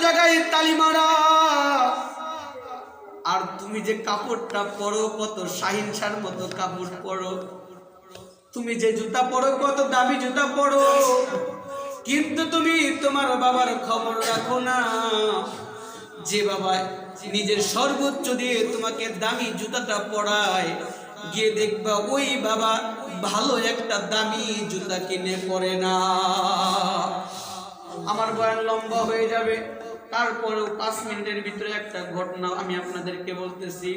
জায়গায় তালি মারা। আর তুমি যে কাপড়টা পরো কত শাহিন শাহর মতো কাপড় পরো, তুমি যে জুতা পরো কত দামি জুতা পরো, কিন্তু তুমি তোমার বাবার খবর রাখো না। যে বাবা নিজের সর্বোচ্চ দিয়ে তোমাকে দামি জুতাটা পরায়, গিয়ে দেখবা ওই বাবা ভালো একটা দামি জুতা কিনে পরে না। আমার বয়ান লম্বা হয়ে যাবে, তারপরেও 5 মিনিটের ভিতরে একটা ঘটনা আমি আপনাদেরকে বলতেছি।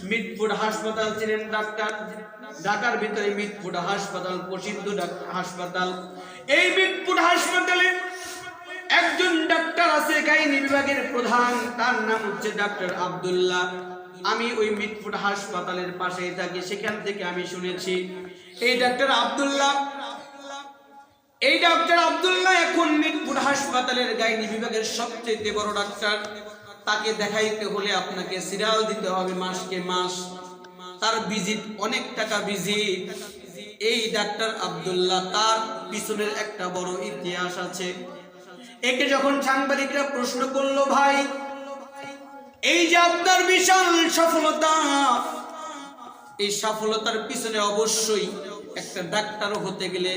মিটফুট হাসপাতাল ছিলেন ডাক্তার, ঢাকার ভিতরে মিটফুট হাসপাতাল প্রসিদ্ধ হাসপাতাল। এই মিটফুট হাসপাতালে একজন ডাক্তার আছে, গাইনি বিভাগের প্রধান, তার নাম হচ্ছে ডাক্তার আব্দুল্লাহ। আমি ওই মিটফুট হাসপাতালের পাশেই থাকি, সেখান থেকে আমি শুনেছি এই ডাক্তার আব্দুল্লাহ এখন মিটফুট হাসপাতালের গাইনি বিভাগের সবচেয়ে বড় ডাক্তার। তাকে দেখাইতে হলে আপনাকে সিরিয়াল দিতে হবে মাসকে মাস, তার ভিজিট অনেক টাকা ভিজিট। এই ডাক্তার আব্দুল্লাহ, তার পিছনের একটা বড় ইতিহাস আছে। একে যখন সাংবাদিকরা প্রশ্ন করলো, ভাই এই যে আপনার বিশাল সফলতা, এই সফলতার পিছনে অবশ্যই একটা ডাক্তার হতে গেলে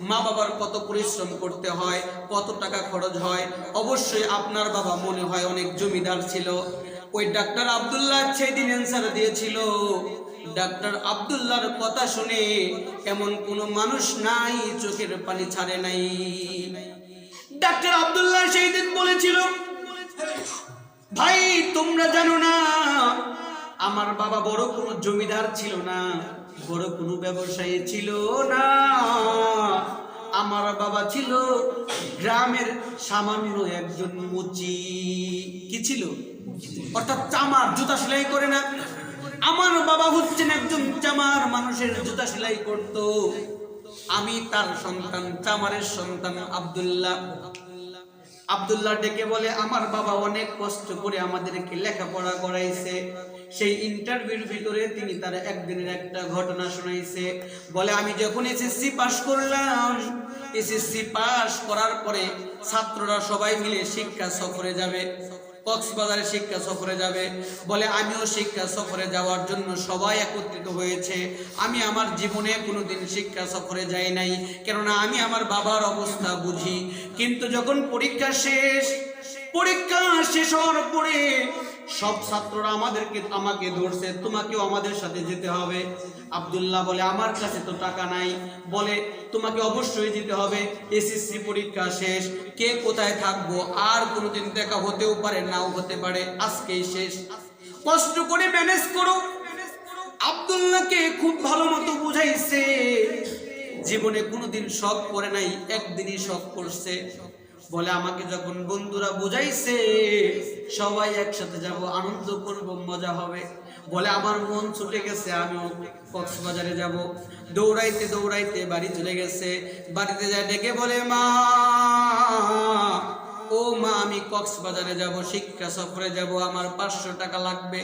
মা বাবার কত পরিশ্রম করতে হয়, কত টাকা খরচ হয়, অবশ্যই আপনার বাবা মনে হয় অনেক জমিদার ছিল। ওই ডাক্তার আব্দুল্লাহ সেদিন অ্যান্সার দিয়েছিল, ডাক্তার আব্দুল্লাহর কথা শুনে এমন কোনো মানুষ নাই চোখের পানি ছাড়ে নাই। ডাক্তার আব্দুল্লাহ সেই দিন বলেছিল, ভাই তোমরা জানো না আমার বাবা বড় কোনো জমিদার ছিল না, বড় কোনো ব্যবসায়ী ছিল না, আমার বাবা ছিল গ্রামের সামান্য একজন মুচি। কি ছিল? অর্থাৎ চামার, জুতা সেলাই করে না, আমার বাবা হচ্ছেন একজন চামার, মানুষের জুতা সেলাই করত। আমি তার সন্তান, চামারের সন্তান আব্দুল্লাহ ডেকে বলে, আমার বাবা অনেক কষ্ট করে আমাদেরকে লেখাপড়া করাইছে। সেই ইন্টারভিউর ভিতরে তিনি তার একদিনের একটা ঘটনা শোনাইছে। বলে, আমি যখন এসএসসি পাস করলাম, এসএসসি পাস করার পরে ছাত্ররা সবাই মিলে শিক্ষা সফরে যাবে, কক্সবাজারে শিক্ষা সফরে যাবে। বলে, আমিও শিক্ষা সফরে যাওয়ার জন্য সবাই একত্রিত হয়েছে। আমি আমার জীবনে কোনোদিন শিক্ষা সফরে যাই নাই, কেননা আমি আমার বাবার অবস্থা বুঝি। কিন্তু যখন পরীক্ষা শেষ হওয়ার পরে সব ছাত্ররা আমাকে ধরছে, তোমাকেও আমাদের সাথে যেতে হবে। আব্দুল্লাহ বলে, আমার কাছে তো টাকা নাই। বলে, তোমাকে অবশ্যই যেতে হবে, এসএসসি পরীক্ষা শেষ, কে কোথায় থাকবো আর কোনোদিন দেখা হতেও পারে, নাও হতে পারে, আজকেই শেষ, কষ্ট করে ম্যানেজ করো। আব্দুল্লাহকে খুব ভালো মতো বুঝাইছে, জীবনে কোনোদিন শখ করে নাই, একদিনই শখ করছে। বলে, আমাকে যখন বন্ধুরা বুঝাইছে সবাই একসাথে যাব, আনন্দ করব, মজা হবে। বলে, আমার মন ছুটে গেছে, আমিও কক্সবাজারে যাব। দৌড়াইতে দৌড়াইতে বাড়ি চলে গেছে। বাড়িতে যায় ডেকে বলে, মা, ও মা, আমি কক্সবাজারে যাব, শিক্ষা সফরে যাব, আমার 500 টাকা লাগবে।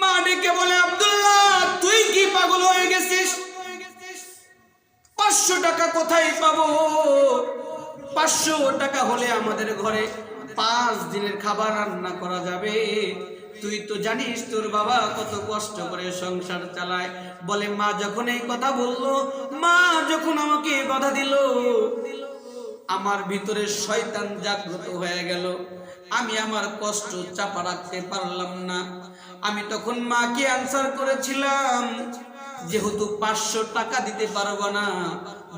মা ডেকে বলে, আব্দুল্লাহ তুই কি পাগল হয়ে গেছিস? 500 টাকা কোথায় পাবো? 500 টাকা হলে আমাদের ঘরে 5 দিনের খাবার রান্না করা যাবে। তুই তো জানিস তোর বাবা কত কষ্ট করে সংসার চালায়। বলে, মা যখন এই কথা বললো, মা যখন আমাকে বাধা দিল, আমার ভিতরে শয়তান জাগ্রত হয়ে গেল। আমি আমার কষ্ট চাপা রাখতে পারলাম না। আমি তখন মাকে আনসার করেছিলাম, যেহেতু 500 টাকা দিতে পারবো না,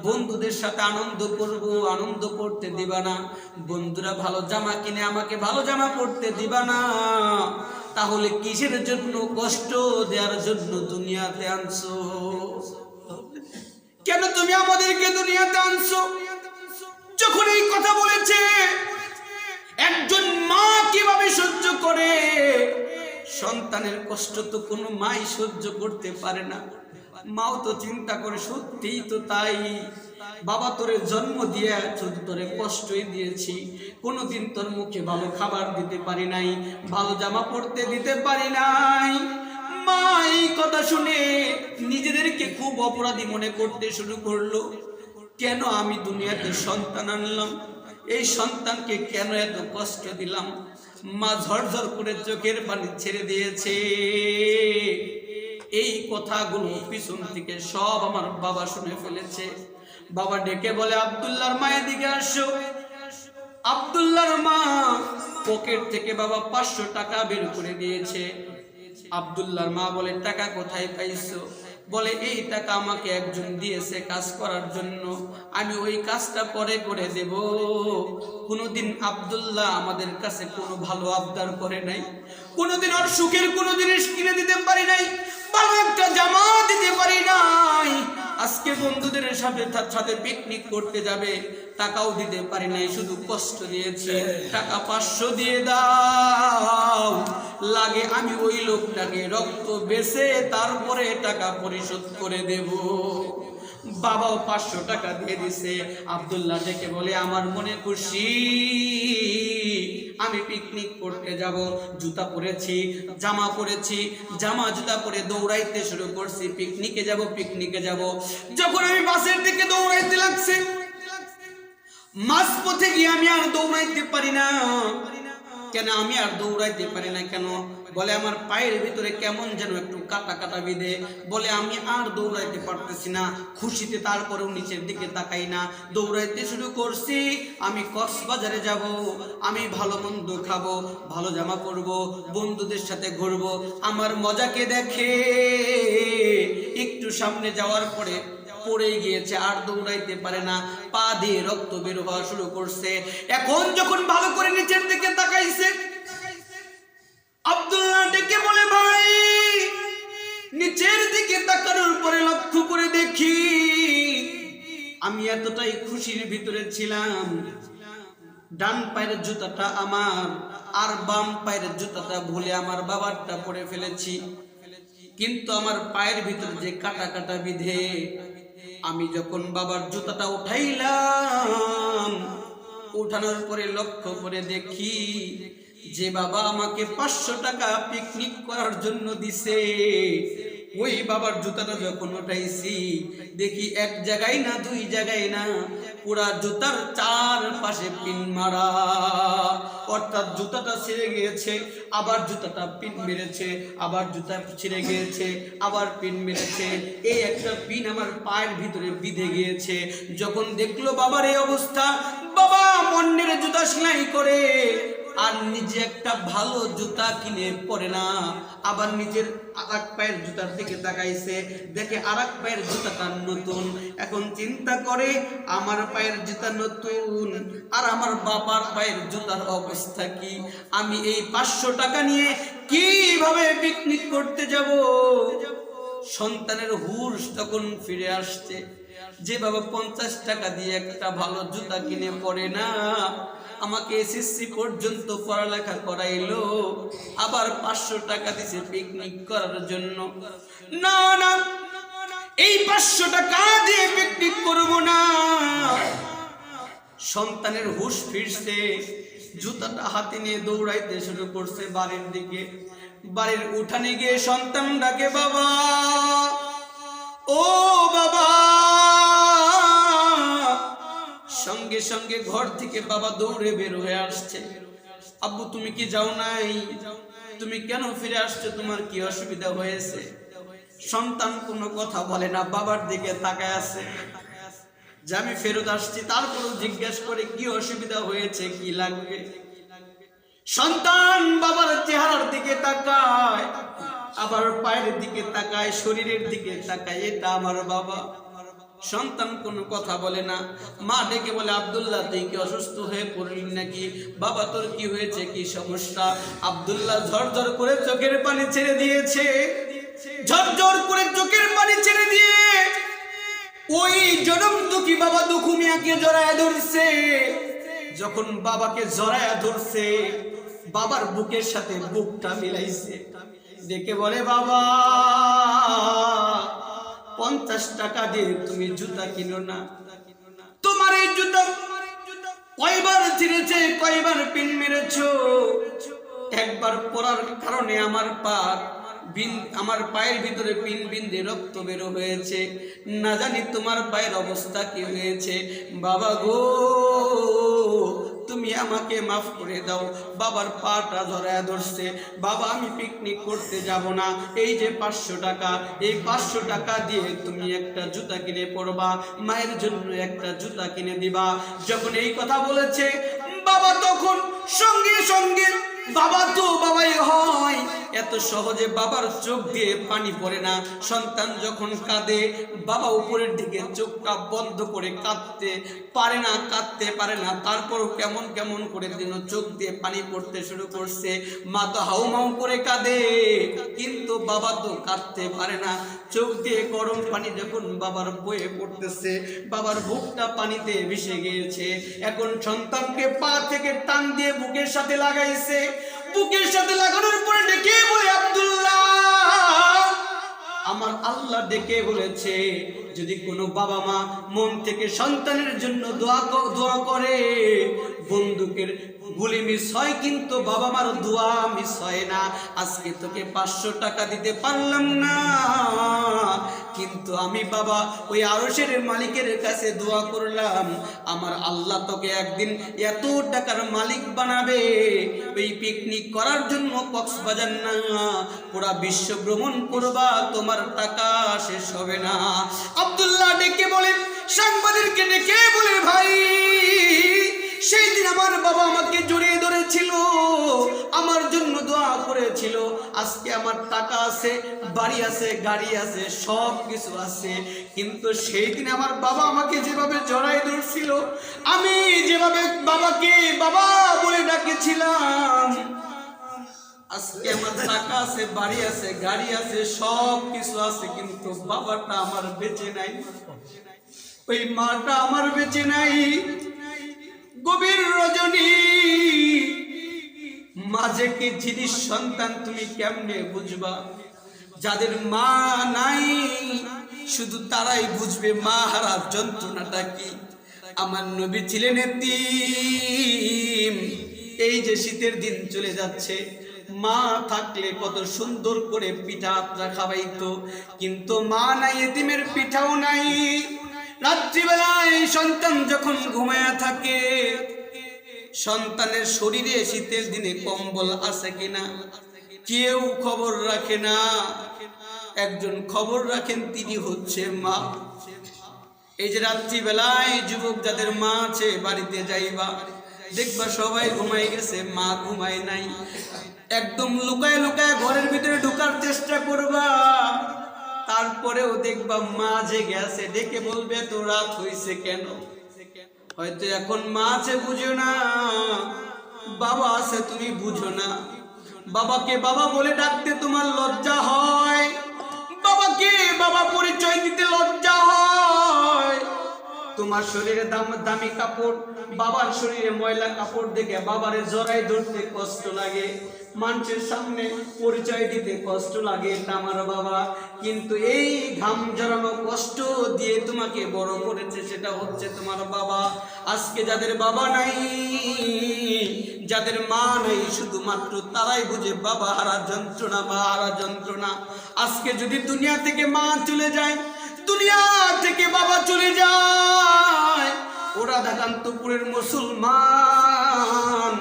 বন্ধুদের সাথে আনন্দ করব, আনন্দ করতে দিবা না, বন্ধুরা ভালো জামা কিনে আমাকে ভালো জামা পরতে দিবা না, তাহলে কিসের জন্য কষ্ট দেওয়ার জন্য দুনিয়াতে আনছো? কেন তুমি আমাদেরকে দুনিয়াতে আনছো? যখন এই কথা বলেছে, একজন মা কিভাবে সহ্য করে? সন্তানের কষ্ট তো কোনো মাই সহ্য করতে পারে না। মাও তো চিন্তা করে, সত্যিই তো তাই, বাবা তোরে জন্ম দিয়ে শুধু তোরে কষ্টই দিয়েছি, কোনোদিন তোর মুখে ভালো খাবার দিতে পারি নাই, ভালো জামা পরতে দিতে পারি নাই। মা এই কথা শুনে নিজেদেরকে খুব অপরাধী মনে করতে শুরু করলো। কেন আমি দুনিয়াতে সন্তান আনলাম? এই সন্তানকে কেন এত কষ্ট দিলাম। মা ঝরঝর করে চোখের পানি ছেড়ে দিয়েছে। এই কথাগুলো পিছন থেকে সব আমার বাবা শুনে ফেলেছে। বাবা ডেকে বলে, আব্দুল্লাহর মা এদিকে আসো। আব্দুল্লাহর মা পকেট থেকে বাবা 500 টাকা বের করে দিয়েছে। আব্দুল্লাহর মা বলে, টাকা কোথায় পাইছো? বলে, এই টাকা আমাকে একজন দিয়েছে কাজ করার জন্য, আমি ওই কাজটা পরে করে দেব। কোনোদিন আব্দুল্লাহ আমাদের কাছে কোনো ভালো আবদার করে নাই, কোনোদিন ওর সুখের কোনো জিনিস কিনে দিতে পারি নাই, ভালো একটা জামা দিতে পারি নাই। আজকে বন্ধুদের সাথে পিকনিক করতে যাবে, টাকাও দিতে পারি নাই, শুধু কষ্ট দিয়েছি। টাকা 500 দিয়ে দাও, লাগে আমি ওই লোকটাকে রক্ত বেচে তারপরে টাকা পরিশোধ করে দেব। বাবাও 500 টাকা দিয়ে দিছে। আব্দুল্লাহ ডেকে বলে, আমার মনে খুশি, আমি পিকনিক করতে যাব। জুতা পরেছি, জামা পরেছি, জামা জুতা পরে দৌড়াইতে শুরু করছি, পিকনিকে যাব, পিকনিকে যাব। যখন আমি বাসের দিকে দৌড়াইতে লাগছে, মাঝপথে গিয়ে আমি আর দৌড়াইতে পারি না। কেন আমি আর দৌড়াইতে পারি না কেন? বলে, আমার পায়ের ভিতরে কেমন যেন একটু কাটা কাটা বিঁধে। বলে, আমি আর দৌড়াইতে পারতেছি না। খুশিতে তারপরেও নিচের দিকে তাকাই না, দৌড়াইতে শুরু করছি। আমি কক্সবাজারে যাব, আমি ভালো মন্দ খাবো, ভালো জামা পরবো, বন্ধুদের সাথে ঘুরবো। আমার মজাকে দেখে একটু সামনে যাওয়ার পরে পড়ে গিয়েছে, আর দৌড়াইতে পারে না, পা দিয়ে রক্ত বের হওয়া শুরু করছে। এখন যখন ভালো করে নিচের দিকে তাকাইছে, আব্দুল্লাহ ডেকে বলে, ভাই, নিচের দিকে তাকানোর পরে লক্ষ্য করে দেখি আমি এতটাই খুশির ভিতরে ছিলাম, ডান পায়ের জুতাটা আমার আর বাম পায়ের জুতাটা ভুলে আমার বাবারটা পরে ফেলেছি। কিন্তু আমার পায়ের ভিতরে যে কাটা কাটা বিধে, আমি যখন বাবার জুতাটা উঠাইলাম, উঠানোর পরে লক্ষ্য করে দেখি যে বাবা আমাকে 500 টাকা পিকনিক করার জন্য দিছে, ওই বাবার জুতাটা যখন উঠাইছি দেখি এক জায়গায় না, 2 জায়গায় না, পুরা জুতার 4 পাশে পিন মারা। অর্থাৎ জুতাটা ছিঁড়ে গিয়েছে, আবার জুতাটা পিন মেরেছে, আবার জুতা ছিঁড়ে গিয়েছে, আবার পিন মেরেছে। এই একটা পিন আমার পায়ের ভিতরে বিঁধে গিয়েছে। যখন দেখলো বাবার এই অবস্থা, বাবা অন্যের জুতা সেলাই করে আর নিজে একটা ভালো জুতা কিনে পরে না, আবার নিজের আরেক পায়ের জুতার দিকে তাকাইছে, দেখে আরেক পায়ের জুতাটা নতুন। এখন চিন্তা করে, আমার পায়ের জুতা নতুন আর আমার বাবার পায়ের জুতার অবস্থা কি? আমি এই 500 টাকা নিয়ে কিভাবে পিকনিক করতে যাব? সন্তানের হুঁশ তখন ফিরে আসছে যে বাবা 50 টাকা দিয়ে একটা ভালো জুতা কিনে পরে না, আমাকে এসএসসি পর্যন্ত পড়ালেখা করাইলো, আবার 500 টাকা দিছে পিকনিক করার জন্য। না না, এই 500 টাকা দিয়ে পিকনিক করব না। সন্তানের হুঁশ ফিরছে, জুতাটা হাতে নিয়ে দৌড়াইতে শুরু করছে বাড়ির দিকে। বাড়ির উঠানে গিয়ে সন্তান ডাকে, বাবা, ও বাবা। সঙ্গে সঙ্গে ঘর থেকে বাবা দৌড়ে বের হয়ে আসছে। আব্বু, তুমি কি যাও নাই? তুমি কেন ফিরে আসছো? তোমার কি অসুবিধা হয়েছে? সন্তান কোনো কথা বলে না, বাবার দিকে তাকায় আছে যে আমি ফেরত আসছি। তারপরেও জিজ্ঞেস করে, কি অসুবিধা হয়েছে, কি লাগবে? সন্তান বাবার চেহারার দিকে তাকায়, আবার পায়ের দিকে তাকায়, শরীরের দিকে তাকায়, এটা আমার বাবা। সন্তান কোনো কথা বলে না। মা ডেকে বলে, আব্দুল্লাহ, তুই কি অসুস্থ হয়ে পড়লি নাকি? বাবা, তোর কি হয়েছে, কি সমস্যা? আব্দুল্লাহ ঝরঝর করে চোখের পানি ছেড়ে দিয়েছে। ঝরঝর করে চোখের পানি ছেড়ে দিয়ে ওই জনম দুঃখী বাবা দুঃখু মিয়াকে জড়ায়া ধরছে। যখন বাবাকে জড়ায়া ধরছে, বাবার বুকের সাথে বুকটা মিলাইছে, ডেকে বলে, বাবা, 50 টাকা দিয়ে তুমি জুতা কিনো না। তোমার এই জুতা কয়বার ছিঁড়েছে, কয়বার পিন মেরেছো। একবার পরার কারণে আমার পায়ের ভিতরে পিন বিন্দে রক্ত বের হয়েছে। না জানি তোমার পায়ের অবস্থা কি হয়েছে। বাবা গো, তুমি আমাকে মাফ করে দাও। বাবার পাটা ধরায় ধরছে, বাবা আমি পিকনিক করতে যাব না, এই যে 500 টাকা, এই 500 টাকা দিয়ে তুমি একটা জুতা কিনে পরবা, মায়ের জন্য একটা জুতা কিনে দিবা। যখন এই কথা বলেছে বাবা তখন সঙ্গে সঙ্গে, বাবা তো বাবাই হয়, এত সহজে বাবার চোখ দিয়ে পানি পড়ে না। সন্তান যখন কাঁদে বাবা উপরের দিকে চোখটা বন্ধ করে কাঁদতে পারে না, তারপরও কেমন কেমন করে যেন চোখ দিয়ে পানি পড়তে শুরু করছে। মা তো হাউমাউ করে কাঁদে, কিন্তু বাবা তো কাঁদতে পারে না। চোখ দিয়ে গরম পানি যখন বাবার বয়ে পড়তেছে, বাবার বুকটা পানিতে ভেসে গিয়েছে। এখন সন্তানকে পা থেকে টান দিয়ে বুকের সাথে লাগাইছে, বুকের সাথে লাগানোর পরে ডেকে বলে আব্দুল্লাহ, আমার আল্লাহ ডেকে বলেছে যদি কোনো বাবা মা মন থেকে সন্তানের জন্য দোয়া করে, বন্দুকের গুলি মিস হয় কিন্তু বাবা মার দোয়া মিস হয় না। আজকে তোকে 500 টাকা দিতে পারলাম না, কিন্তু আমি বাবা ওই আরশের মালিকের কাছে দোয়া করলাম, আমার আল্লাহ তোকে একদিন এত টাকার মালিক বানাবে, ওই পিকনিক করার জন্য কক্সবাজার না পুরা বিশ্ব ভ্রমণ করবা, তোমার টাকা শেষ হবে না। আব্দুল্লাহ ডেকে বলেন, সাংবাদিককে ডেকে বলে, ভাই সেই দিন আমার বাবা আমাকে জড়িয়ে ধরেছিল, আমার জন্য দোয়া করেছিল, আজকে আমার টাকা আছে, বাড়ি আছে, গাড়ি আছে, সব কিছু আছে, কিন্তু সেই দিন আমার বাবা আমাকে যেভাবে জড়াই ধরছিল, আমি যেভাবে বাবাকে বাবা বলে ডাকেছিলাম, আজকে আমার টাকা আছে, বাড়ি আছে, গাড়ি আছে, সব কিছু আছে, কিন্তু বাবাটা আমার বেঁচে নাই, ওই মাটা আমার বেঁচে নাই। গভীর রজনী, মাঝে কি জিনিস সন্তান তুমি কেমনে বুঝবা? যাদের মা নাই শুধু তারাই বুঝবে মা হারা যন্ত্রণাটা কি। আমার নবী ছিলেন এতিম। এই যে শীতের দিন চলে যাচ্ছে, মা থাকলে কত সুন্দর করে পিঠা খাওয়াইতো, কিন্তু মা নাই, এতিমের পিঠাও নাই। রাত্রিবেলায় সন্তান যখন ঘুমায়া থাকে, সন্তানের শরীরে শীতের দিনে কম্বল আছে কিনা কেউ খবর রাখে না। একজন খবর রাখেন, তিনি হচ্ছে মা। এই যে রাত্রিবেলায় যুবক যাদের মা আছে বাড়িতে যাইবা, দেখবা সবাই ঘুমাই গেছে, মা ঘুমায় নাই। একদম লুকায় লুকায় ঘরের ভিতরে ঢোকার চেষ্টা করবা, তারপরেও দেখবা মা জেগে আছে, ডেকে বলবে তো রাত হইছে কেন? হয়তো এখন মা আছে বুঝো না, বাবা আছে তুমি বুঝো না। বাবাকে বাবা বলে ডাকতে তোমার লজ্জা হয়, বাবাকে বাবা পরিচয় দিতে লজ্জা হয়। তোমার শরীরে দামি কাপড়, বাবার শরীরে ময়লা কাপড় দেখে বাবারে জড়াই ধরতে কষ্ট লাগে, মানুষের সামনে পরিচয় দিতে কষ্ট লাগে, এটা আমার বাবা। কিন্তু এই ঘাম জড়ানো কষ্ট দিয়ে তোমাকে বড় করেছে, সেটা হচ্ছে তোমার বাবা। আজকে যাদের বাবা নাই, যাদের মা নাই, শুধুমাত্র তারাই বুঝে বাবা হারা যন্ত্রণা, মা হারা যন্ত্রণা। আজকে যদি দুনিয়া থেকে মা চলে যায়, দুনিয়া থেকে বাবা চলে যায়, ওরা দাকান্তপুরের মুসলমান।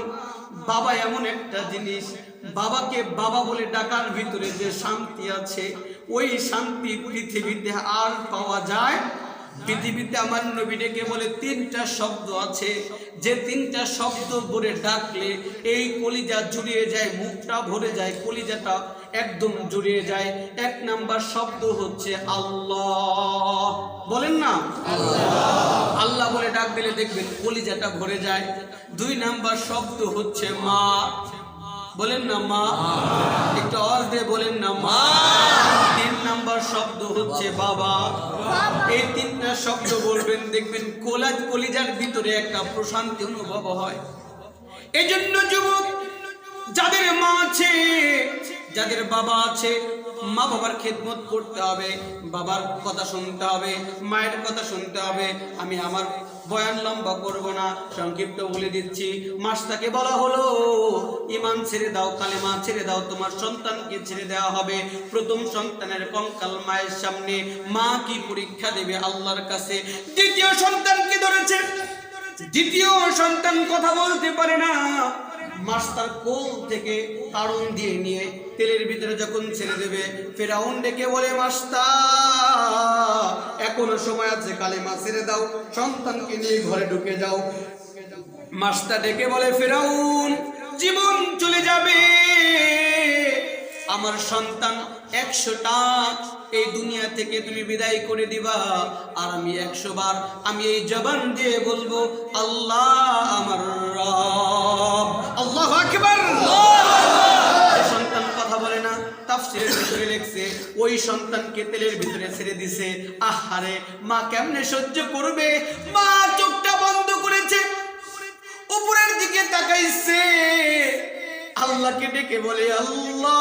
বাবা এমন একটা জিনিস, বাবাকে বাবা বলে ডাকার ভিতরে যে শান্তি আছে, ওই শান্তি পৃথিবীতে আর পাওয়া যায়। পৃথিবীতে আমার নবী ডেকে বলে 3টা শব্দ আছে, যে 3টা শব্দ বলে ডাকলে এই কলিজা জুড়িয়ে যায়, মুখটা ভরে যায়, কলিজাটা একদম জুড়িয়ে যায়। 1 নাম্বার শব্দ হচ্ছে আল্লাহ, বলেন না আল্লাহ। আল্লাহ বলে ডাক দিলে দেখবেন কলিজাটা ভরে যায়। 2 নাম্বার শব্দ হচ্ছে মা, বলেন না মা, একটু আওয়াজ দিয়ে বলেন না মা। 3 নাম্বার শব্দ হচ্ছে বাবা। এই 3টা শব্দ বলবেন, দেখবেন কলিজার ভিতরে একটা প্রশান্তি অনুভব হয়। এই জন্য যুবক যাদের মা আছে, যাদের বাবা আছে, মা বাবার খেদমত করতে হবে, বাবার কথা শুনতে হবে, মায়ের কথা শুনতে হবে। আমি আমার বয়ান লম্বা করব না, সংক্ষিপ্ত বলে দিচ্ছি। মাসটাকে বলা হলো ঈমান ছেড়ে দাও, কালেমা ছেড়ে দাও, তোমার সন্তানকে ছেড়ে দেওয়া হবে। প্রথম সন্তানের কঙ্কাল মায়ের সামনে, মা কি পরীক্ষা দেবে আল্লাহর কাছে। দ্বিতীয় সন্তানকে ধরেছে, দ্বিতীয় সন্তান কথা বলতে পারে না, মাস্টার কোল থেকে তাড়ন দিয়ে নিয়ে তেলের ভিতরে যখন ছেড়ে দেবে, ফেরাউন ডেকে বলে, মাস্টার এখনো সময় আছে, কালেমা ছেড়ে দাও, সন্তানকে নিয়ে ঘরে ঢুকে যাও। মাস্টার ডেকে বলে, ফেরাউন জীবন চলে যাবে, আমার সন্তান 100টা এই দুনিয়া থেকে তুমি বিদায় করে দিবা, আর আমি 100 বার আমি এই জবান দিয়ে বলবো, আল্লাহ আমার রব, আল্লাহু আকবার। সন্তান কথা বলে না, তাফসীরের ভিতরে লেখছে ওই সন্তানকে তেলের ভিতরে ছেড়ে দিছে। আহারে, মা কেমনে সহ্য করবে? মা চোখটা বন্ধ করেছে, উপরের দিকে তাকাইছে, আল্লাহকে ডেকে বলে, আল্লাহ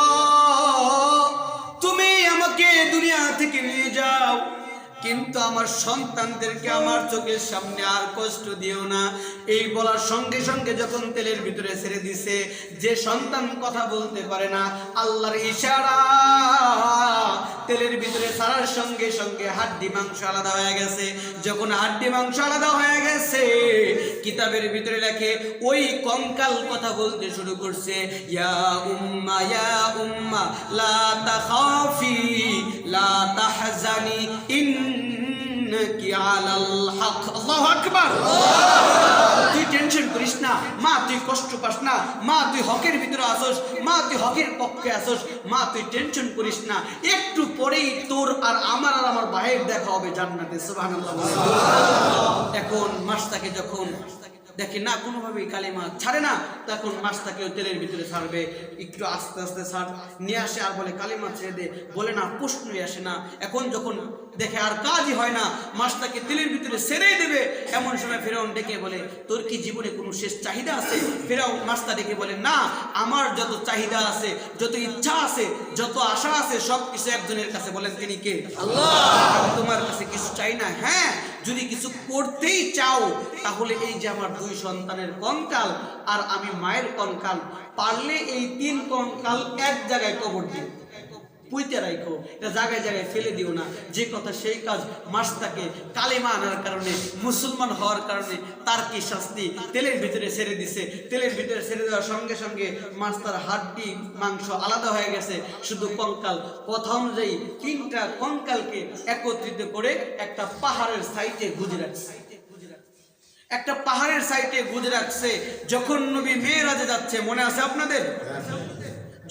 তুমি আমাকে দুনিয়া থেকে নিয়ে যাও, কিন্তু আমার সন্তানদেরকে আমার চোখের সামনে আর কষ্ট দিও না। এই বলার সঙ্গে সঙ্গে যখন তেলের ভিতরে ছেড়ে দিছে, যে সন্তান কথা বলতে পারে না, আল্লাহর ইশারা, তেলের ভিতরে ছাড়ার সঙ্গে সঙ্গে হাড্ডি মাংস আলাদা হয়ে গেছে। যখন হাড্ডি মাংস আলাদা হয়ে গেছে, কিতাবের ভিতরে লেখে ওই কঙ্কাল কথা বলতে শুরু করছে, ইয়া উম্মা লা তাখাফি লা তাহজানি ইন্নাকি আলাল হক। আল্লাহু আকবার। তুই টেনশন করিস না মা, তুই কষ্ট পাস না মা, তুই হকের ভিতরে আসোস মা, তুই হকের পক্ষে আসোস মা, তুই টেনশন করিস না, একটু পরেই তোর আর আমার ভাইয়ের দেখা হবে জান্নাতে। সুবহানাল্লাহ। এখন মাস্টারকে যখন দেখে না কোনোভাবেই কালিমা ছাড়ে না, তখন মাস্টারকেও তেলের ভিতরে ছাড়বে, একটু আস্তে আস্তে ছাড় নিয়ে আসে, আর বলে কালিমা ছেড়ে দে, বলে না, প্রশ্নই আসে না। এখন যখন দেখে আর কাজই হয় না, মাস্টারকে তেলের ভিতরে ছেড়েই দেবে, এমন সময় ফেরাউন ডেকে বলে, তোর কি জীবনে কোনো শেষ চাহিদা আছে? ফেরাউন মাস্টার ডেকে বলে, না, আমার যত চাহিদা আছে, যত ইচ্ছা আছে, যত আশা আছে, সব কিছু একজনের কাছে। বলেন তিনি কে? আল্লাহ। তোমার কাছে কিছু চাই না? হ্যাঁ, যদি কিছু করতেই চাও তাহলে এই যে আমার 2 সন্তানের কঙ্কাল আর আমি মায়ের কঙ্কাল, পারলে এই 3 কঙ্কাল এক জায়গায় কবর দিও, পুঁতে রাখো, এটা জায়গায় জায়গায় ফেলে দিও না। যে কথা সেই কাজ। মাস্টারকে কালেমা আনার কারণে, মুসলমান হওয়ার কারণে তার কি শাস্তি? তেলের ভিতরে ছেড়ে দিছে। তেলের ভিতরে ছেড়ে দেওয়ার সঙ্গে সঙ্গে মাস্টার হাড্ডি মাংস আলাদা হয়ে গেছে, শুধু কঙ্কাল। কথা অনুযায়ী 3টা কঙ্কালকে একত্রিত করে একটা পাহাড়ের সাইডে গুঁজে রাখছে, একটা পাহাড়ের সাইডে গুঁজে রাখছে। যখন নবী মেরাজে যাচ্ছে, মনে আছে আপনাদের?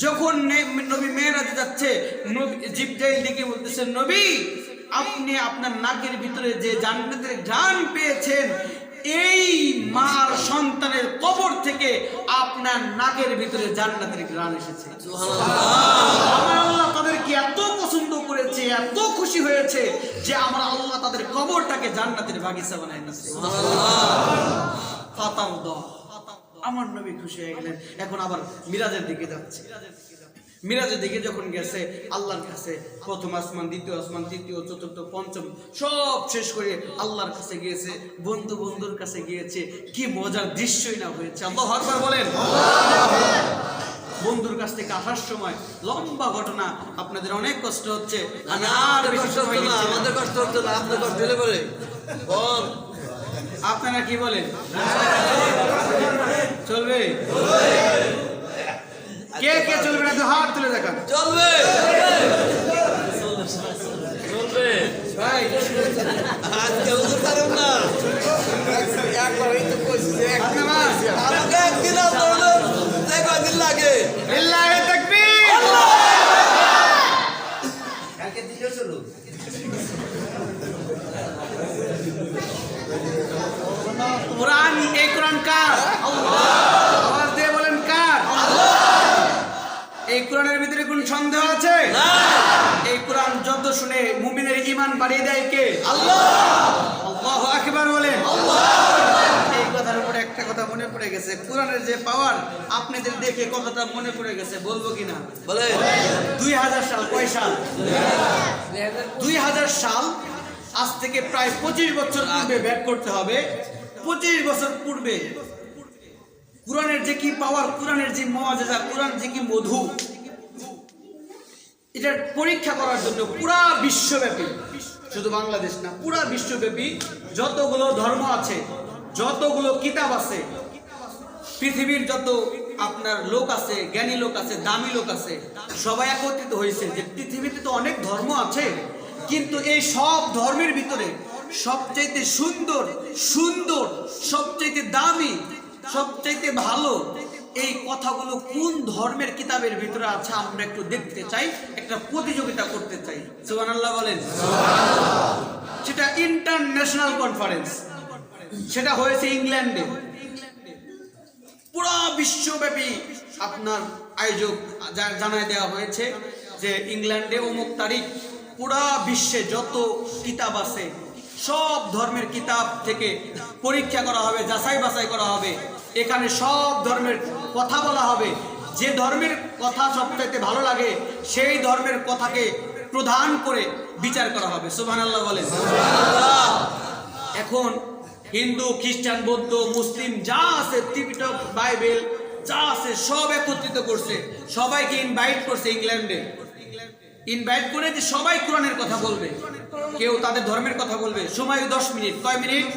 যখন নবী মেরাজে যাচ্ছে, জিবরাইল ডেকে বলতেছে, নবী আপনি আপনার নাকের ভিতরে যে জান্নাতের ঘ্রাণ পেয়েছেন, এই মার সন্তানের কবর থেকে আপনার নাকের ভিতরে জান্নাতের ঘ্রাণ এসেছে। আমার আল্লাহ তাদেরকে এত পছন্দ করেছে, এত খুশি হয়েছে যে আমার আল্লাহ তাদের কবরটাকে জান্নাতের বাগিচা বানায় দিয়েছে। আমার নবী খুশি হয়ে গেলেন। এখন আবার মিরাজের দিকে যাচ্ছে। মিরাজের দিকে যখন গেছে, আল্লাহর কাছে প্রথম আসমান, দ্বিতীয় আসমান, তৃতীয়, চতুর্থ, পঞ্চম সব শেষ করে আল্লাহর কাছে গিয়েছে, বন্ধুর কাছে গিয়েছে। কি মজার দৃশ্যই না হয়েছে। আল্লাহু আকবার বলেন। বন্ধুর কাছ থেকে আসার সময় লম্বা ঘটনা, আপনাদের অনেক কষ্ট হচ্ছে, আমি আর বেশি সময় নিচ্ছি না। আমাদের কষ্ট হচ্ছে না, আপনাদের কষ্ট হলে বলে বল। আপনারা কি বলেন? চলবে? কে কে চলবে না? তো হাত তুলে দেখান। চলবে চলবে ভাই, আজকে হুজুর পারেন না, একবারই তো কইছি যে আমাকে একদিন আপনাদের যে কয়দিন লাগে। লিল্লাহি তাকবীর। আল্লাহ কালকে দিকে চলো। কুরআন, এই কুরআন কার? আল্লাহ। আওয়াজ দিয়ে বলেন কার? আল্লাহ। এই কোরআনের ভিতরে কোন সন্দেহ আছে? না। এই কোরআন যত শুনে মুমিনের ঈমান বাড়িয়ে দেয় কে? আল্লাহ। আল্লাহু আকবার বলেন। আল্লাহ। এই কথার উপরে একটা কথা মনে পড়ে গেছে, কোরআনের যে পাওয়ার আপনাদের দেখে কথাটা মনে পড়ে গেছে, বলবো কিনা? বলেন। 2000 সাল, কয় সাল? 2000 সাল, আজ থেকে প্রায় 25 বছর পূর্বে ব্যাক করতে হবে। 25 বছর পূর্বে কোরআনের যে কি পাওয়ার, কোরআনের যে মুআজিজা, কোরআন যে কি মধু, এটার পরীক্ষা করার জন্য পুরা বিশ্বব্যাপী, শুধু বাংলাদেশ না, পুরা বিশ্বব্যাপী যতগুলো ধর্ম আছে যতগুলো কিতাব আছে, পৃথিবীর যত আপনার লোক আছে, জ্ঞানী লোক আছে, দামি লোক আছে, সবাই একত্রিত হয়েছে যে পৃথিবীতে তো অনেক ধর্ম আছে, কিন্তু এই সব ধর্মের ভিতরে সবচাইতে সুন্দর সুন্দর, সবচাইতে দামি, সবচাইতে ভালো এই কথাগুলো কোন ধর্মের কিতাবের ভিতরে আছে আমরা একটু দেখতে চাই, একটা প্রতিযোগিতা করতে চাই। সুবহানাল্লাহ বলেন। সেটা ইন্টারন্যাশনাল কনফারেন্স, সেটা হয়েছে ইংল্যান্ডে। পুরো বিশ্বব্যাপী আপনার আয়োজক জানায় দেওয়া হয়েছে যে ইংল্যান্ডে অমুক তারিখ পুরা বিশ্বে যত কিতাব আছে সব ধর্মের কিতাব থেকে পরীক্ষা করা হবে, যাচাই বাছাই করা হবে, এখানে সব ধর্মের কথা বলা হবে, যে ধর্মের কথা সবচাইতে ভালো লাগে সেই ধর্মের কথাকে প্রধান করে বিচার করা হবে। সুবহানাল্লাহ বলেন। এখন হিন্দু, খ্রিস্টান, বৌদ্ধ, মুসলিম যা আছে, ত্রিপিটক, বাইবেল যা আছে সব একত্রিত করছে, সবাইকে ইনভাইট করছে ইংল্যান্ডে, ইনভাইট করে যে সবাই কোরআনের কথা বলবে, কেউ তাদের ধর্মের কথা বলবে। সময় 10 মিনিট। কয় মিনিট?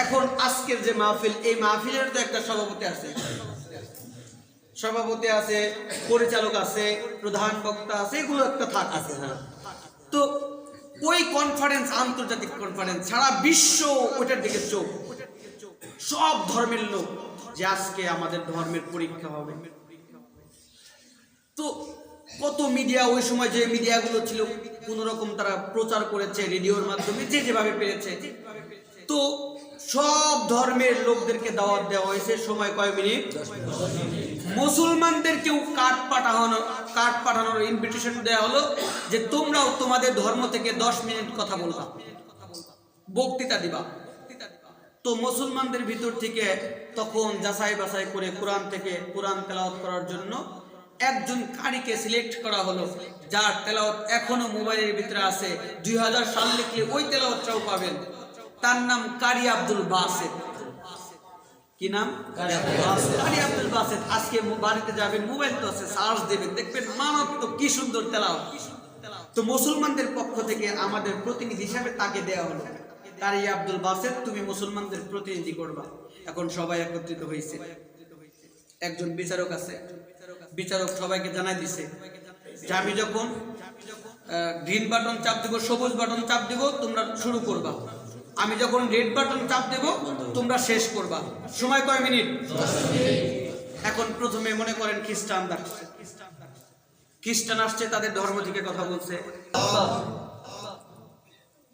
এখন আজকের যে মাহফিল, এই মাহফিলের তো একটা সভাপতি আছে, সভাপতি আছে, পরিচালক আছে, প্রধান বক্তা আছে, এগুলো একটা থাক আছে। তো ওই কনফারেন্স, আন্তর্জাতিক কনফারেন্স, সারা বিশ্ব ওটার দিকে চোখ, সব ধর্মের লোক, যে আজকে আমাদের ধর্মের পরীক্ষা হবে। তো কত মিডিয়া, ওই সময় যে মিডিয়াগুলো ছিল কোন রকম তারা প্রচার করেছে রেডিওর মাধ্যমে, যে যেভাবে পেরেছে। তো সব ধর্মের লোকদেরকে দাওয়াত দেওয়া হয়েছে। সময় কয় মিনিট? মুসলমানদেরকেও কার্ড পাঠানোর ইনভিটেশন দেওয়া হলো যে তোমরাও তোমাদের ধর্ম থেকে 10 মিনিট কথা বলবা, বক্তৃতা দিবা। তো মুসলমানদের ভিতর থেকে তখন যাচাই বাছাই করে কোরআন থেকে কোরআন তেলাওয়াত করার জন্য একজন কারিকে সিলেক্ট করা হলো, যার তেলাওয়াত এখনো মোবাইলের ভিতরে আছে। 2000 সাল লিখলে ওই তেলাওয়াতটাও পাবেন। তার নাম কারি আব্দুল বাসেত। কি নাম? কারি আব্দুল বাসেত। আজকে বাড়িতে যাবেন, মোবাইল তো আছে, সার্চ দেবেন, দেখবেন মারাত্মক কি সুন্দর তেলাওয়াত। তো মুসলমানদের পক্ষ থেকে আমাদের প্রতিনিধি হিসাবে তাকে দেওয়া হলো, কারি আব্দুল বাসেত, তুমি মুসলমানদের প্রতিনিধি করবা। এখন সবাই একত্রিত হয়েছে। একজন বিচারক আছে, বিচারক সবাইকে জানাই দিছে যে আমি যখন গ্রিন বাটন চাপ দেব, সবুজ বাটন চাপ দেব, তোমরা শুরু করবা। আমি যখন রেড বাটন চাপ দেব, তোমরা শেষ করবা। সময় কয় মিনিট? এখন প্রথমে মনে করেন খ্রিস্টান আসছে, তাদের ধর্ম থেকে কথা বলছে।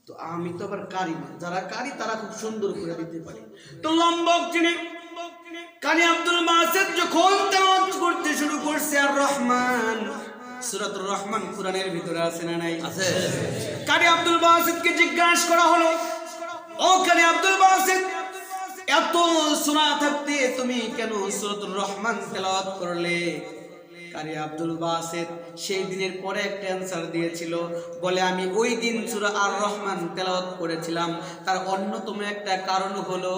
তো আমি তো আবার কারি না, যারা কারি তারা খুব সুন্দর করে দিতে পারে। তো লম্বক চিনি কারি আব্দুল বাসেত যখন তেলাওয়াত করতে শুরু করছে, আর রহমান, সূরাতুর রহমান কোরআনের ভিতরে আছে না নাই? আছে। কারি আব্দুল বাসেতকে জিজ্ঞাসা করা হলো, ও কারি আব্দুল বাসেত, এত সূরা থাকতে তুমি কেন সূরাতুর রহমান তেলাওয়াত করলে? কারি আব্দুল বাসেত সেই দিনের পরে একটা অ্যানসার দিয়েছিল, বলে আমি ওই দিন সূরা আর রহমান তেলাওয়াত করেছিলাম, তার অন্যতম একটা কারণ হলো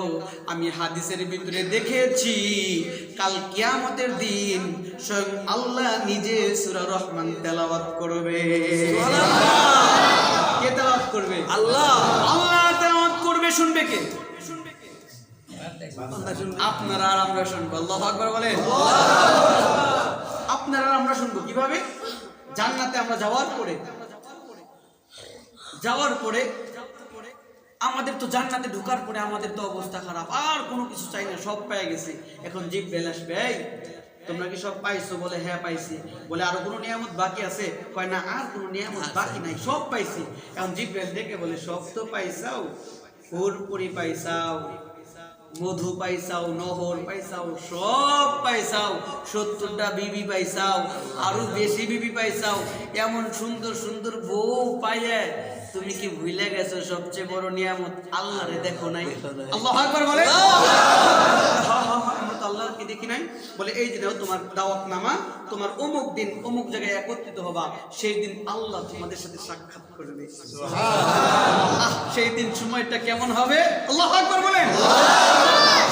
আমি হাদিসের ভিতরে দেখেছি কাল কিয়ামতের দিন স্বয়ং আল্লাহ নিজে সূরা রহমান তেলাওয়াত করবে। কে তেলাওয়াত করবে? আল্লাহ। আল্লাহ তেলাওয়াত করবে, শুনবে কে? আপনারা আর আমরা শুনবো। আল্লাহু আকবার বলেন। আপনারা আমরা শুনবো কিভাবে? জান্নাতে আমরা যাওয়ার পরে আমাদের তো জান্নাতে ঢোকার পরে আমাদের তো অবস্থা খারাপ, আর কোনো কিছু চাই না, সব পেয়ে গেছি। এখন জিব্রাইল আসবে, এই তোমরা কি সব পাইছো? বলে হ্যাঁ পাইছি। বলে আরো কোনো নিয়ামত বাকি আছে? কয় না, আর কোনো নিয়ামত বাকি নাই, সব পাইছি। এখন জিব্রাইল দেখে বলে সব তো পাইছাও, হুরপুরি পাইছাও, মধু পাইছাও, নহর পাইছাও, সব পাইছাও, 70টা বিবি পাইছাও, আরো বেশি বিবি পাইছাও, এমন সুন্দর সুন্দর বউ পাইয়ে তুমি কি ভুলে গেছো সবচেয়ে বড় নিয়ামত আল্লাহরে দেখো নাই? আল্লাহু আকবার বলে। আমরা তো আল্লাহকে দেখি নাই। বলে এই যে দাও তোমার দাওয়াত নামা, তোমার অমুক দিন অমুক জায়গায় একত্রিত হবা, সেই দিন আল্লাহ তোমাদের সাথে সাক্ষাৎ করবে। সুবহানাল্লাহ। সেই দিন সময়টা কেমন হবে? আল্লাহু আকবার বলেন।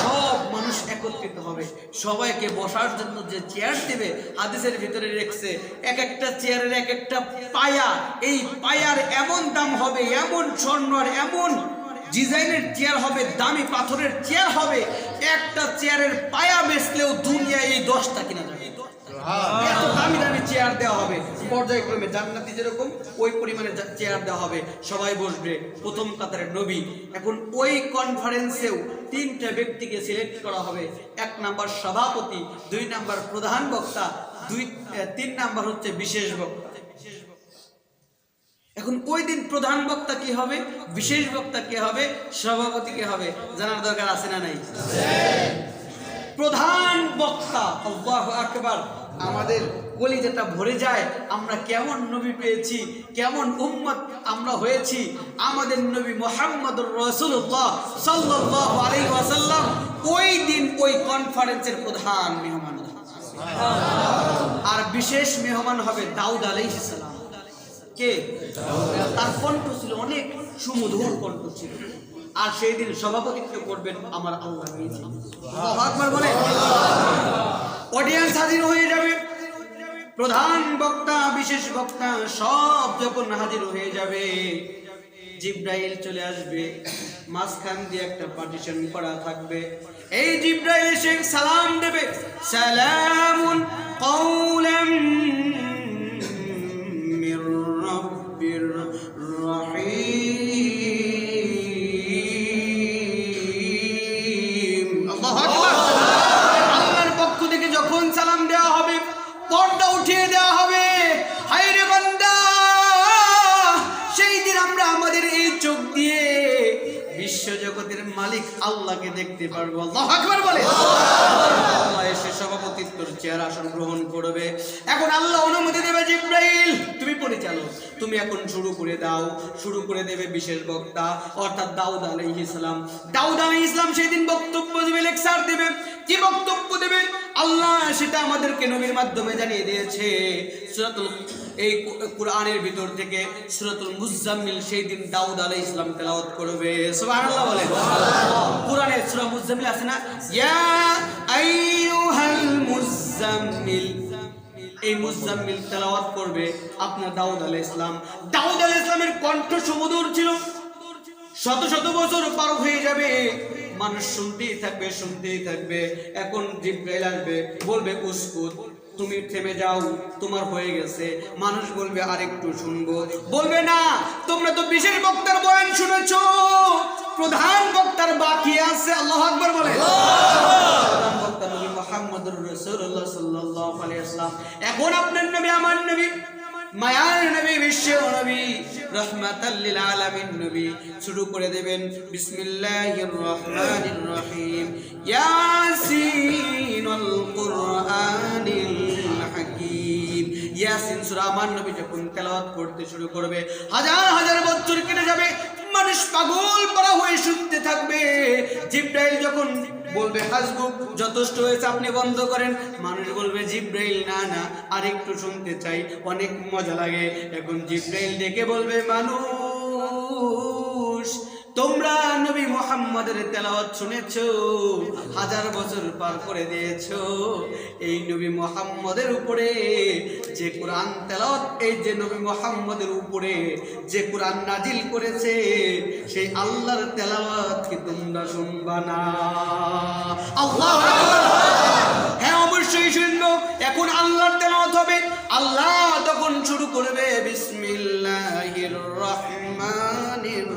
সব মানুষ একত্রিত হবে, সবাইকে বসার জন্য যে চেয়ার দেবে হাদিসের ভিতরে রেখেছে, এক একটা চেয়ারের এক একটা পায়া, এই পায়ার এমন দাম হবে, এমন স্বর্ণ আর এমন ডিজাইনের চেয়ার হবে, দামি পাথরের চেয়ার হবে, একটা চেয়ারের পায়া বেচলেও দুনিয়ায় এই 10টা কিনা যাবে। এত দামি দামি চেয়ার দেওয়া হবে, পর্যায়ক্রমে জান্নাতি যেরকম ওই পরিমাণে চেয়ার দেওয়া হবে, সবাই বসবে, প্রথম কাতারের নবী। এখন ওই কনফারেন্সেও 3টা ব্যক্তিকে সিলেক্ট করা হবে। 1 নাম্বার সভাপতি, 2 নাম্বার প্রধান বক্তা, 3 নাম্বার হচ্ছে বিশেষ বক্তা। এখন ওই দিন প্রধান বক্তা কি হবে, বিশেষ বক্তা কি হবে, সভাপতি কি হবে, জানার দরকার আছে না নাই? প্রধান বক্তা, আল্লাহু আকবার। আমাদের কলিজাটা ভরে যায়, আমরা কেমন নবী পেয়েছি, কেমন উম্মত আমরা হয়েছি। আমাদের নবী মুহাম্মদুর রাসূলুল্লাহ সাল্লাল্লাহু আলাইহি ওয়াসাল্লাম ওই দিন ওই কনফারেন্সের প্রধান মেহমান, আর বিশেষ মেহমান হবে দাউদ আলাইহিস সালাম। কে? তার কণ্ঠ ছিল অনেক সুমধুর কণ্ঠ ছিল, আর সেই দিন সভাপতিত্ব করবেন আমার আল্লাহ। আল্লাহু আকবার বলে অডিয়েন্স হাজির হয়ে যাবে, প্রধান বক্তা বিশেষ বক্তা সব যখন হাজির হয়ে যাবে, জিব্রাইল চলে আসবে, মাঝখান দিয়ে একটা পার্টিশন করা থাকবে। এই জিব্রাইল এসে সালাম দেবে, সালামুন কাওলাম মির রাব্বির রহিম। আল্লাহু আকবার। আল্লাহর পক্ষ থেকে যখন সালাম দেওয়া হবে, পর্দা উঠিয়ে দেওয়া হবে। হায় রে বান্দা, সেই দিন আমরা আমাদের এই চোখ দিয়ে বিশ্ব জগতের মালিক আল্লাহকে দেখতে পারবো। আল্লাহু আকবার বলে আল্লাহ এসে সভাপতিত্বর চেয়ার আসন গ্রহণ করবে। এখন আল্লাহ অনুমতি দেবে, জিব্রাইল তুমি পরিচালক, তুমি এখন শুরু করে দাও। শুরু করে দেবে বিশেষ বক্তা অর্থাৎ দাউদ আলাইহিস সালাম। দাউদ আলাইহিস সালাম সেই দিন বক্তব্য দেবে, লেকচার দেবে। কি বক্তব্য দেবে আল্লাহ সেটা আমাদেরকে নবীর মাধ্যমে জানিয়ে দিয়েছে। এই কোরআনের ভিতর থেকে সূরাতুল মুজাম্মিল সেই দিন দাউদ আলাইহিস সালাম তেলাওয়াত করবে। সুবহানাল্লাহ বলে। কোরআনের সূরা মুজাম্মিল আছে না, ইয়া আইয়ুহাল মুজাম্মিল, এই মুজাম্মিল তেলাওয়াত করবে আপনার দাউদ আলাইহিস সালাম। দাউদ আলাইহিস সালামের কণ্ঠ সুমধুর ছিল। শত শত বছর পার হয়ে যাবে, মানুষ শুনতেই থাকবে, শুনতেই থাকবে। এখন জিব্রাইল আসবে, বলবে উসকুত, তুমি থেমে যাও, তোমার হয়ে গেছে। মানুষ বলবে আরেকটু শুনবো, বলবে না, তোমরা তো বিশেষ বক্তার বয়ান শুনেছো, প্রধান বক্তার বাকি আছে। আল্লাহু আকবার বলে। প্রধান বক্তা নবী মুহাম্মদুর রাসূলুল্লাহ সাল্লাল্লাহু আলাইহি ওয়াসাল্লাম। এখন আপনার নবী, আমার নবী, মায়ার নবী, বিশ্ব নবী, রহমাতাল লিল আলামিন নবী শুরু করে দেবেন, বিসমিল্লাহির রহমানির রহিম, ইয়াসিনুল কুরআনিল হাকীম। ইয়াসিন সূরা আমার নবী যখন তেলাওয়াত করতে শুরু করবে, হাজার হাজার বছর কেটে যাবে, মানুষ পাগল পারা হয়ে শুনতে থাকবে। জিব্রাইল যখন বলবে হাসবুক, যথেষ্ট হয়েছে, আপনি বন্ধ করেন, মানুষ বলবে জিব্রাইল না না আরেকটু শুনতে চাই, অনেক মজা লাগে। এখন জিব্রাইল ডেকে বলবে, মানুষ তোমরা নবী মুহাম্মদের তেলাওয়াত শুনেছো, হাজার বছর পার করে দিয়েছো। এই নবী মুহাম্মদের উপরে যে কোরআন তেলাওয়াত, এই যে নবী মুহাম্মদের উপরে যে কোরআন নাজিল করেছে, সেই আল্লাহর তেলাওয়াত কি তোমরা শুনবা না? আল্লাহু আকবার। হ্যাঁ অবশ্যই শুনবো। এখন আল্লাহর তেলাওয়াত হবে। আল্লাহ তখন শুরু করবে, বিসমিল্লাহির রহমানির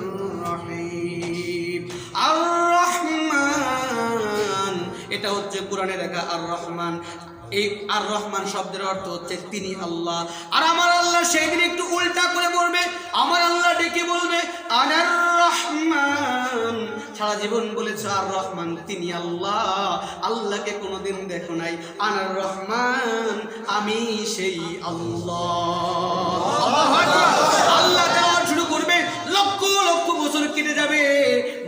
রহিম। আর রহমান, এটা হচ্ছে কোরআনে লেখা আর রহমান। এই আর রহমান শব্দের অর্থ হচ্ছে তিনি আল্লাহ। আর আমার আল্লাহ সেই দিন একটু উল্টা করে বলবে, আমার আল্লাহ ডেকে বলবে আনার রহমান। সারা জীবন বলেছ আর রহমান, তিনি আল্লাহ, আল্লাহকে কোনোদিন দেখো নাই। আনার রহমান, আমি সেই আল্লাহ। আল্লাহ শুরু করবে, লক্ষ লক্ষ বছর কেটে যাবে,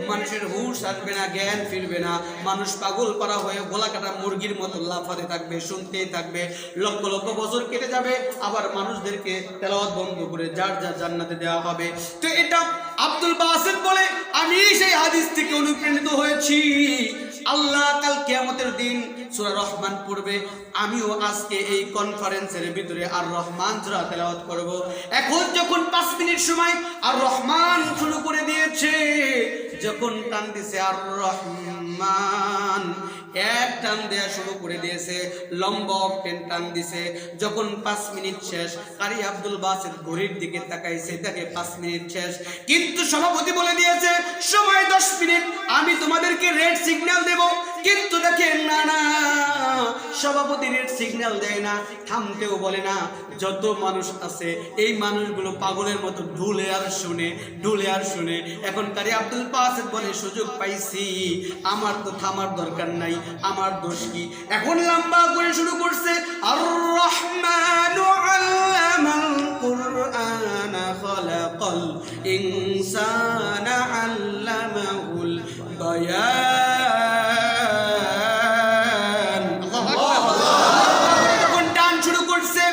মানুষের হুঁশ আসবে না, জ্ঞান ফিরবে না, মানুষ পাগল পারা হয়ে গলা কাটা মুরগির মতো লাফাতে থাকবে, শুনতেই থাকবে। লক্ষ লক্ষ বছর কেটে যাবে, আবার মানুষদেরকে তেলাওয়াত বন্ধ করে যার যার জান্নাতে দেওয়া হবে। তো এটা আব্দুল বাসিত বলে, আমি সেই হাদিস থেকে অনুপ্রাণিত হয়েছি। আল্লাহ কাল কিয়ামতের দিন সূরা রহমান পড়বে, আমিও আজকে এই কনফারেন্সের ভিতরে আর রহমান সূরা তেলাওয়াত করব। এখন যখন 5 মিনিট সময় আর রহমান শুরু করে দিয়েছে, যখন টান দিছে আর রহমান, এক টান দেয়া শুরু করে দিয়েছে, লম্বা টান দিছে। যখন 5 মিনিট শেষ, কারি আব্দুল বাসিত ঘড়ির দিকে তাকাইছে, দেখে 5 মিনিট শেষ, কিন্তু সভাপতি বলে দিয়েছে সময় 10 মিনিট, আমি তোমাদেরকে রেড সিগন্যাল দেব। কিন্তু দেখেন না না, সভাপতি রেড সিগন্যাল দেয় না, থামতেও বলে না। যত মানুষ আছে এই মানুষগুলো পাগলের মতো ঢুলে আর শুনে। এখন কারি আব্দুল বাসিত বলে সুযোগ পাইছি, আমার তো থামার দরকার নাই, আমার দোষ কি? এখন লম্বা করে শুরু করছে আর রহমানু আল্লামাল কুরআনা খালাকাল ইনসানা আল্লামাহুল বায়ান। এখন টান শুরু করছে,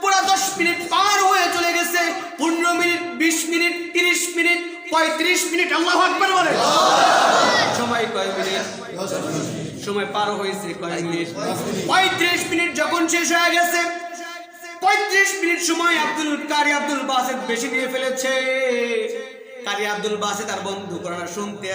পুরো 10 মিনিট পার হয়ে চলে গেছে। 15 মিনিট, 20 মিনিট, 30 মিনিট, 35 মিনিট। আল্লাহু আকবার বলে। সময় কয় মিনিট? সময় পার হয়েছে কয় মিনিট? 35 মিনিট যখন শেষ হয়ে গেছে, 35 মিনিট সময় কারি আব্দুল বাসিত বেশি নিয়ে ফেলেছে। কারি আব্দুল বাসিত আর বন্ধু করানা শুনতে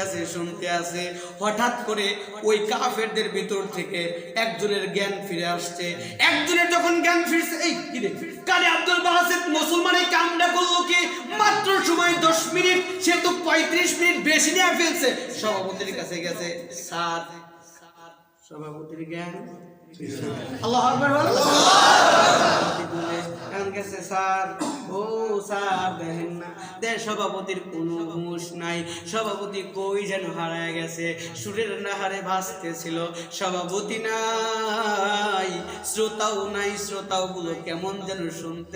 আছে। হঠাৎ করে ওই কাফেরদের ভিতর থেকে একজনের জ্ঞান ফিরে আসছে। একজনের যখন জ্ঞান ফিরছে, এই কি রে, কারি আব্দুল বাসিত মুসলমানের কামটা করলো কি? মাত্র সময় 10 মিনিট, সে তো 35 মিনিট বেশি নিয়ে ফেলছে। সভাপতির কাছে গেছে, স্যার, সভাপতির জ্ঞান, আল্লাহু আকবার বল। এখন গেছে, স্যার, ও স্যার দেখেন না, সভাপতির কোনো হুঁশ নাই, সভাপতি কই যেন হারায় গেছে, সুরের নাহারে ভাসতেছিল, সভাপতি নাই, শ্রোতাও নাই, শ্রোতাও গুলো কেমন যেন শুনতে